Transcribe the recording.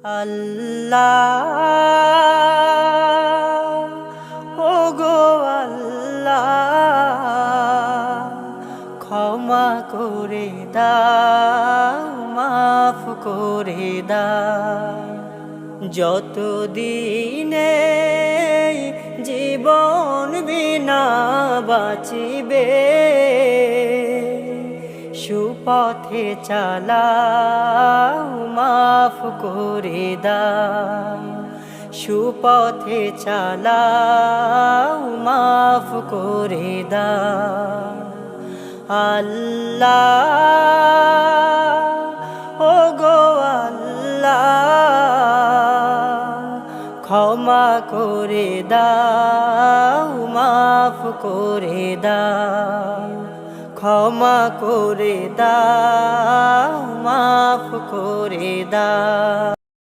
আল্লাহ ওগো আল্লাহ, ক্ষমা করে দাও, মাফ করে দাও। যতদিনে জীবন বিনা বাঁচিবে, সুপথে চালাও, মাফ করে দাও। সুপথে চালাও, মাফ করে দাও। আল্লাহ ওগো আল্লাহ, ক্ষমা করে দাও, মাফ করে দাও। ক্ষমা করে দাও, মাফ করে দাও।